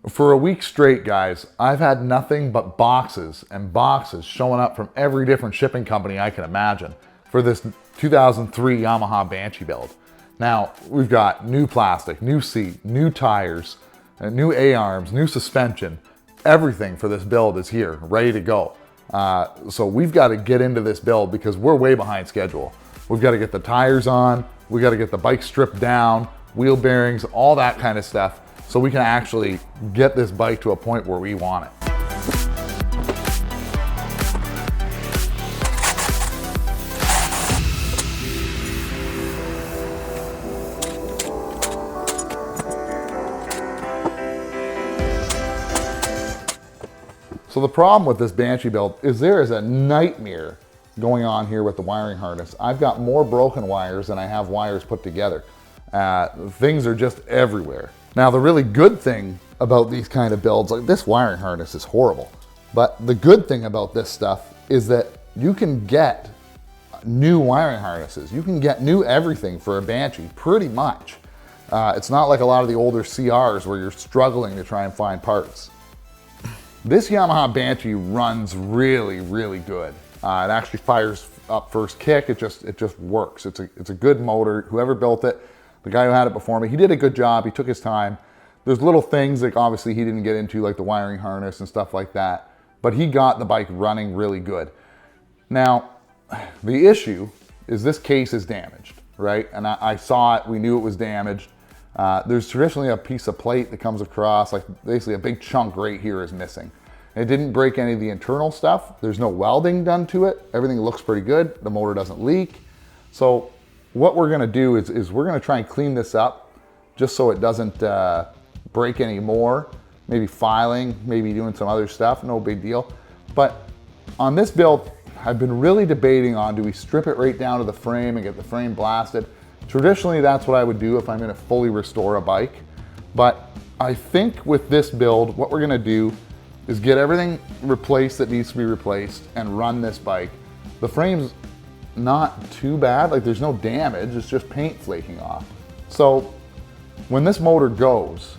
For a week straight, guys, I've had nothing but boxes and boxes showing up from every different shipping company I can imagine for this 2003 Yamaha Banshee build. Now, we've got new plastic, new seat, new tires, new A-arms, new suspension. Everything for this build is here, ready to go. So we've got to get into this build because we're way behind schedule. We've got to get the tires on, we got to get the bike stripped down, wheel bearings, all that kind of stuff, so we can actually get this bike to a point where we want it. So the problem with this Banshee build is there is a nightmare going on here with the wiring harness. I've got more broken wires than I have wires put together. Things are just everywhere. Now, the really good thing about these kind of builds, like this wiring harness is horrible, but the good thing about this stuff is that you can get new wiring harnesses. You can get new everything for a Banshee, pretty much. It's not like a lot of the older CRs where you're struggling to try and find parts. This Yamaha Banshee runs really, really good. It actually fires up first kick. It just works. It's a good motor. Whoever built it, the guy who had it before me, he did a good job. He took his time. There's little things that obviously he didn't get into, like the wiring harness and stuff like that, but he got the bike running really good. Now, the issue is this case is damaged, right? And I saw it, we knew it was damaged. There's traditionally a piece of plate that comes across, like basically a big chunk right here is missing. It didn't break any of the internal stuff. There's no welding done to it. Everything looks pretty good. The motor doesn't leak. So what we're gonna do is we're gonna try and clean this up just so it doesn't break any more. Maybe filing, maybe doing some other stuff, no big deal. But on this build, I've been really debating on, do we strip it right down to the frame and get the frame blasted? Traditionally, that's what I would do if I'm gonna fully restore a bike. But I think with this build, what we're gonna do is get everything replaced that needs to be replaced and run this bike. The frame's not too bad, like there's no damage, it's just paint flaking off. So when this motor goes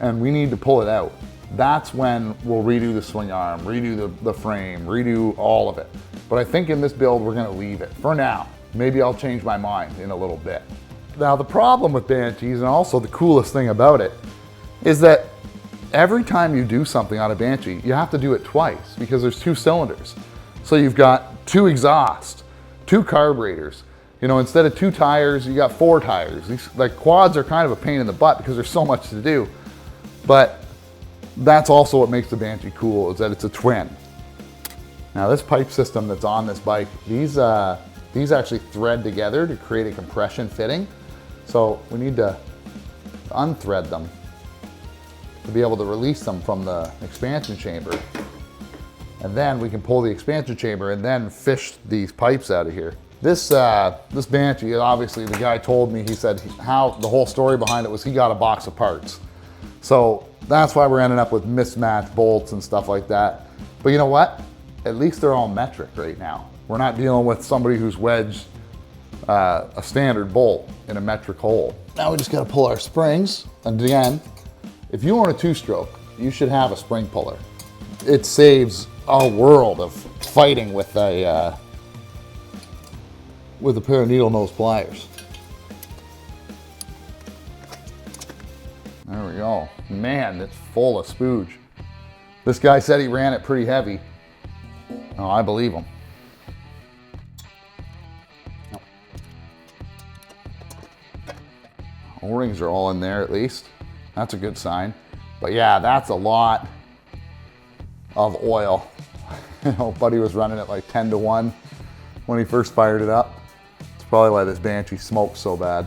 and we need to pull it out, that's when we'll redo the swing arm, redo the frame, redo all of it. But I think in this build, we're gonna leave it for now. Maybe I'll change my mind in a little bit. Now the problem with Banshees, and also the coolest thing about it, is that every time you do something on a Banshee, you have to do it twice because there's two cylinders. So you've got two exhausts, two carburetors. You know, instead of two tires, you got four tires. These like quads are kind of a pain in the butt because there's so much to do. But that's also what makes the Banshee cool, is that it's a twin. Now this pipe system that's on this bike, these actually thread together to create a compression fitting. So we need to unthread them to be able to release them from the expansion chamber. And then we can pull the expansion chamber and then fish these pipes out of here. This Banshee, obviously the guy told me, he said how the whole story behind it was he got a box of parts. So that's why we're ending up with mismatched bolts and stuff like that. But you know what? At least they're all metric right now. We're not dealing with somebody who's wedged a standard bolt in a metric hole. Now we just gotta pull our springs. And again, if you own a two-stroke, you should have a spring puller. It saves a world of fighting with a pair of needle nose pliers. There we go. Man, it's full of spooge. This guy said he ran it pretty heavy. Oh, I believe him. O-rings are all in there at least. That's a good sign. But yeah, that's a lot of oil. You know, buddy was running it like 10-1 when he first fired it up. It's probably why this Banshee smokes so bad.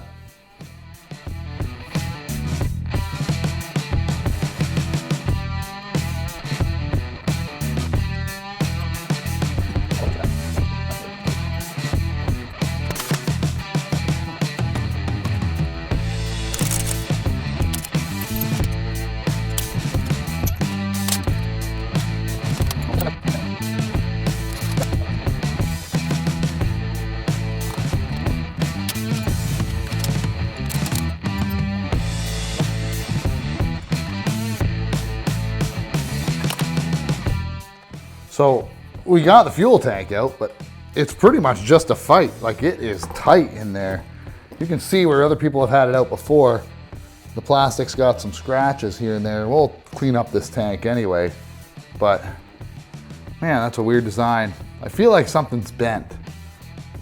So we got the fuel tank out, but it's pretty much just a fight. Like, it is tight in there. You can see where other people have had it out before. The plastic's got some scratches here and there. We'll clean up this tank anyway, but man, that's a weird design. I feel like something's bent.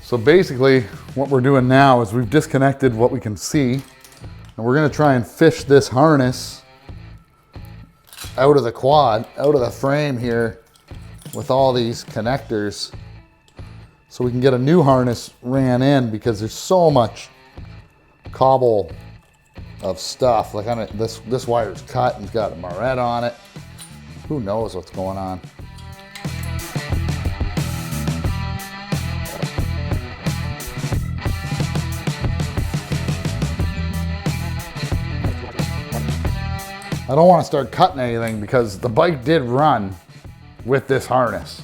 So basically what we're doing now is we've disconnected what we can see, and we're gonna try and fish this harness out of the quad, out of the frame here with all these connectors, so we can get a new harness ran in, because there's so much cobble of stuff. Like, this wire's cut and it's got a marette on it. Who knows what's going on? I don't want to start cutting anything because the bike did run with this harness.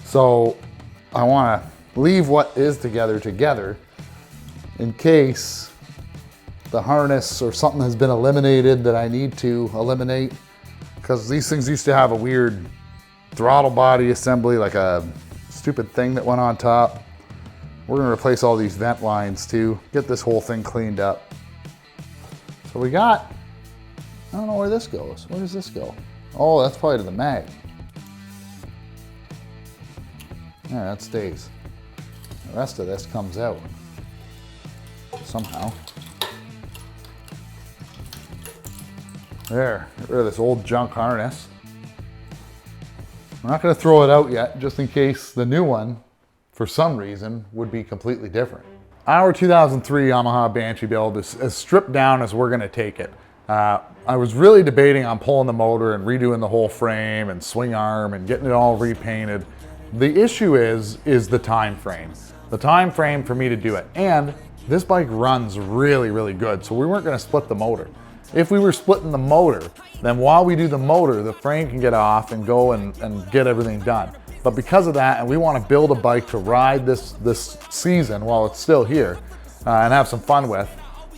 So I want to leave what is together in case the harness or something has been eliminated that I need to eliminate, because these things used to have a weird throttle body assembly, like a stupid thing that went on top. We're going to replace all these vent lines too, get this whole thing cleaned up. So we got, I don't know where this goes. Where does this go? Oh, that's probably to the mag. Yeah, that stays. The rest of this comes out somehow. There, get rid of this old junk harness. I'm not going to throw it out yet, just in case the new one, for some reason, would be completely different. Our 2003 Yamaha Banshee build is as stripped down as we're going to take it. I was really debating on pulling the motor and redoing the whole frame and swing arm and getting it all repainted. The issue is the time frame. The time frame for me to do it. And this bike runs really, really good, so we weren't going to split the motor. If we were splitting the motor, then while we do the motor, the frame can get off and go and get everything done. But because of that, and we want to build a bike to ride this season while it's still here and have some fun with,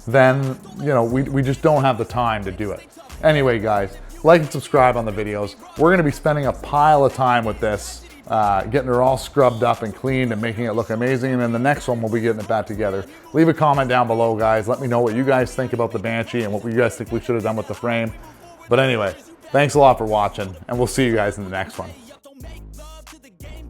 then, you know, we just don't have the time to do it. Anyway, guys, like and subscribe on the videos. We're going to be spending a pile of time with this, getting her all scrubbed up and cleaned and making it look amazing. And then the next one, we'll be getting it back together. Leave a comment down below, guys. Let me know what you guys think about the Banshee and what you guys think we should have done with the frame. But anyway, thanks a lot for watching, and we'll see you guys in the next one.